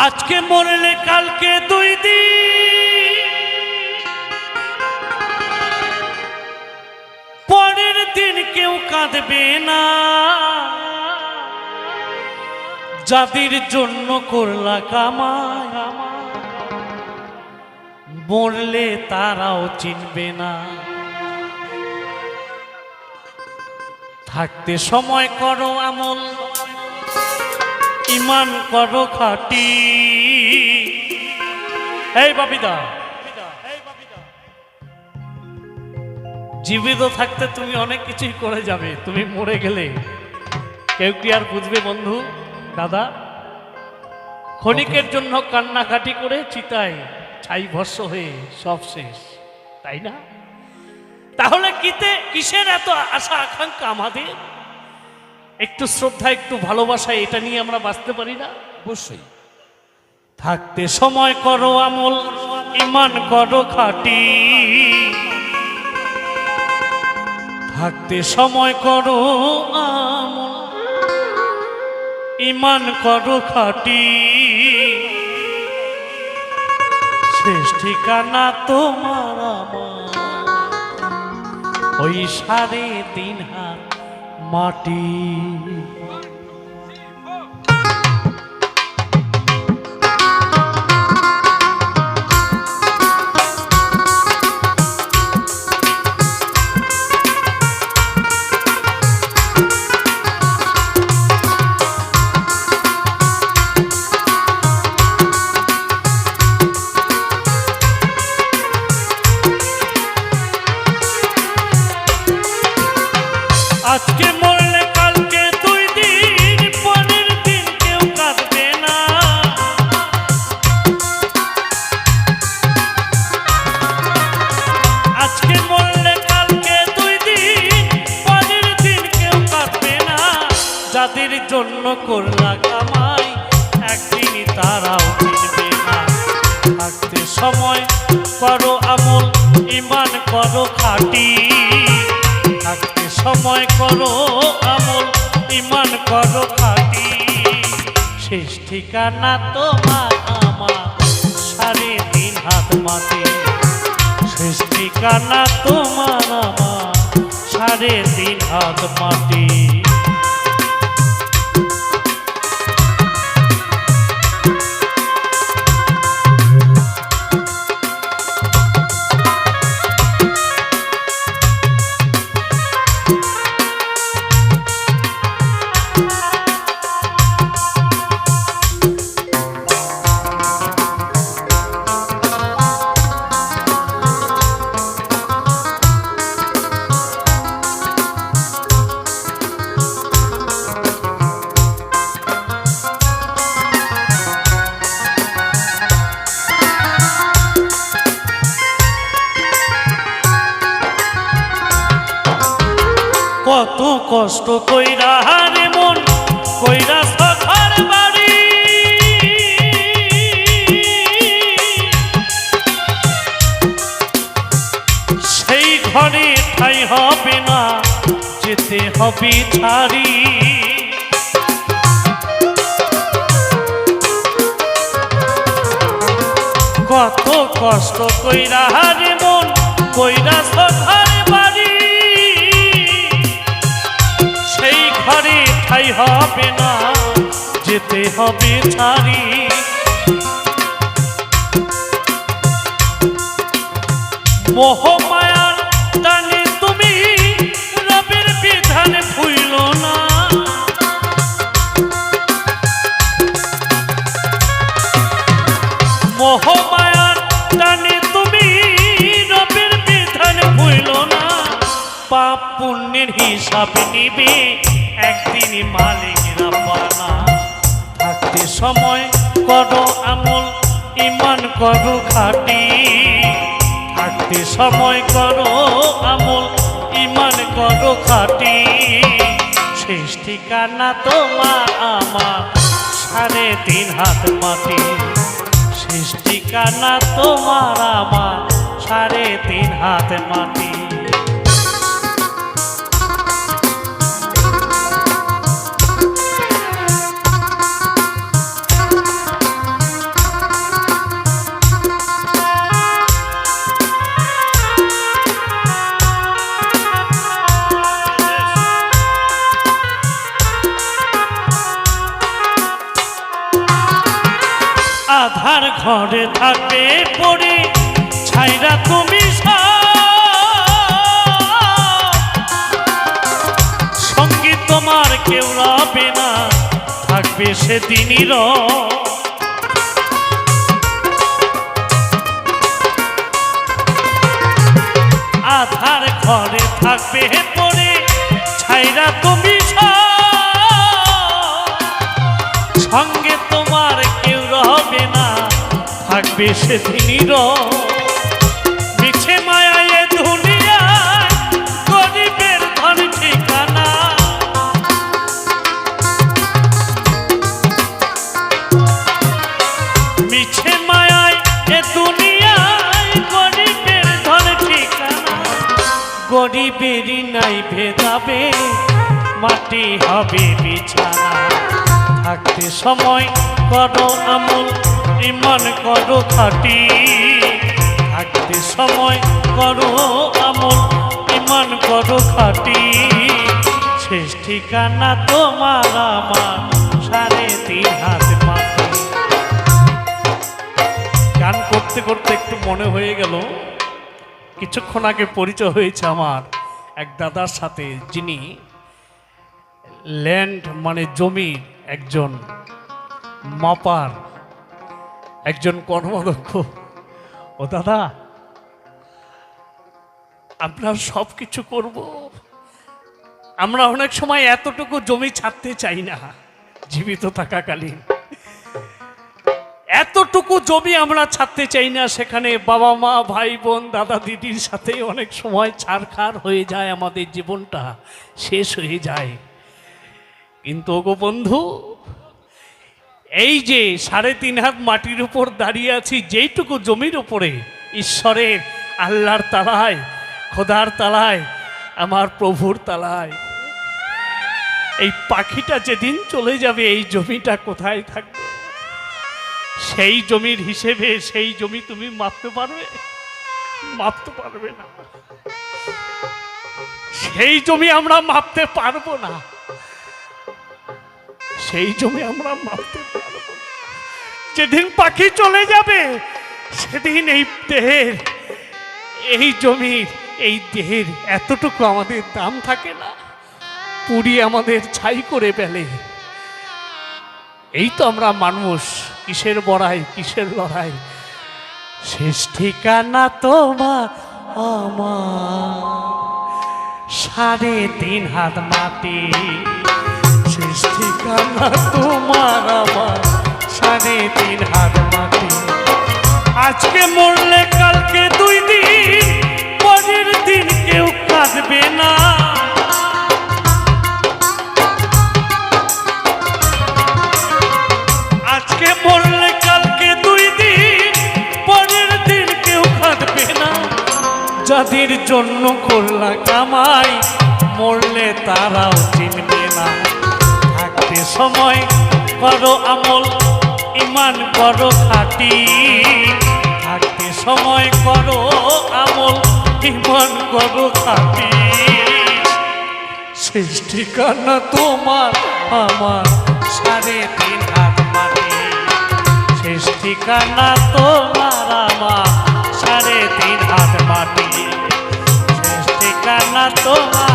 আজকে মরলে কালকে 2 দিন, পরের দিন কেউ কাঁদবে না। যাদের জন্য করলা কামাই, মরলে তারাও চিনবে না। থাকতে সময় করো আমল, ইমান করো খাঁটি। এই বাপিদা, জীবিত থাকতে তুমি অনেক কিছুই করে যাবে, তুমি মরে গেলে কেউ কি আর বুঝবে বন্ধু? দাদা, ক্ষণিকের জন্য কান্নাকাটি করে চিতায় ছাই ভস্য হয়ে সব শেষ, তাই না? তাহলে কিসের এত আশা আকাঙ্ক্ষা আমাদের? একটু শ্রদ্ধা, একটু ভালোবাসা, এটা নিয়ে আমরা বাঁচতে পারি না? অবশ্যই। থাকতে সময় করো আমল, ইমান করো খাঁটি। থাকতে সময় করো আমল, ইমান করো খাঁটি। শেষ ঠিকানা তোমার আমার ওই 3.5 হাত মাটি। আজকে মরলে কালকে 2 দিন, পরের দিন কেউ কাঁদবে না। আজকে মরলে কালকে 2 দিন, পরের দিন কেউ কাঁদবে না। যাদের জন্য করলা কামাই, একদিন তারাও চিনবে না। থাকতে সময় করো আমল, ইমান করো খাঁটি। থাকতে সময় করো আমল, ইমান করো খাঁটি। শেষ ঠিকানা তোমার আমার 3.5 হাত মাটি। শেষ ঠিকানা তোমার আমার 3.5 হাত মাটি। কত কষ্ট কইরা হারে মন কইরা সখার বাড়ি, সেই ঘরে ঠাই হবে না, যেতে হবে ছাড়ি। কত কষ্ট কইরা হারে মন কইরা সখার বাড়ি, সেই ঘরে ঠাই হবে না, যেতে হবে ছাড়ি। মোহমায়ার টানে তুমি রবের বিধান ভুইল না। মোহমায়ার টানে তুমি রবের বিধান ভুইল না। পাপ পুণ্যের হিসাব নিবে একদিন মালিক রাব্বানা। থাকতে সময় করো আমল, ইমান করো খাঁটি। থাকতে সময় করো আমল, ইমান করো খাঁটি। শেষ ঠিকানা তোমার আমার 3.5 হাত মাটি। শেষ ঠিকানা তোমার আমার 3.5 হাত মাটি। আধার ঘরে থাকবে পড়ে ছাইরা তুমি সঙ্গী তোমার কেউ রবে না, থাকবে সেদিনই আধার ঘরে থাকবে পড়ে ছাইরা তুমি সঙ্গে তোমার কেউ রবে না, থাকবে সেদিনই মিছে মায়ায় দুনিয়ায় গরিবের ধন ঠিকানা। মিছে মায়ায় এ দুনিয়ায় গরিবের ধন ঠিকানা। গরিবেরই নাই ভেদাবে, মাটি হবে বিছানা। থাকতে সময় করো আমল, ইমান করো খাঁটি। থাকতে সময় করো আমল, ইমান করো খাঁটি। শেষ ঠিকানা তোমার আমার 3.5 হাত মাটি। গান করতে করতে একটু মনে হয়ে গেল, কিছুক্ষণ আগে পরিচয় হয়েছে আমার এক দাদার সাথে, যিনি ল্যান্ড মানে জমির একজন মাপার, একজন কর্মদক্ষ। ও দাদা, আপনার সব কিছু করব, আমরা অনেক সময় এতটুকু জমি ছাড়তে চাই না জীবিত থাকাকালীন। এতটুকু জমি আমরা ছাড়তে চাই না, সেখানে বাবা মা ভাই বোন দাদা দিদির সাথে অনেক সময় ছাড়খাড় হয়ে যায়, আমাদের জীবনটা শেষ হয়ে যায়। কিন্তু ওগো বন্ধু, এই যে 3.5 হাত মাটির উপর দাঁড়িয়ে আছি, যেইটুকু জমির উপরে ঈশ্বরের আল্লাহর তালায়, খোদার তালায়, আমার প্রভুর তালায়, এই পাখিটা যেদিন চলে যাবে এই জমিটা কোথায় থাকবে? সেই জমির হিসেবে সেই জমি তুমি মাপতে পারবে? মাপতে পারবে না। সেই জমি আমরা মাপতে পারবো না, সেই জমি আমরা মাপতে পারবো না। যেদিন পাখি চলে যাবে সেদিন এই দেহের, এই জমির, এই দেহের এতটুকু আমাদের দাম থাকে না, পুড়িয়ে আমাদের ছাই করে ফেলে। এই তো আমরা মানুষ, কিসের বড়াই কিসের লড়াই। শেষ ঠিকানা তোমার আমার 3.5 হাত মাটি। শেষ ঠিকানা তোমার আমার 3.5 হাত মাটি। আজকে মরলে কালকে 2 দিন, পরের দিন কেউ কাঁদবে না। আজকে মরলে কালকে 2 দিন, পরের দিন কেউ কাঁদবে না। যাদের জন্য করলা কামাই, মরলে তারাও চিনবে না। থাকতে সময় করো আমল, ইমান করো খাঁটি। থাকতে সময় করো আমল, ইমান করো খাঁটি। শেষ ঠিকানা তোমার আমার 3.5 হাত মাটি। শেষ ঠিকানা তোমার আমার 3.5 হাত মাটি। শেষ ঠিকানা তোমার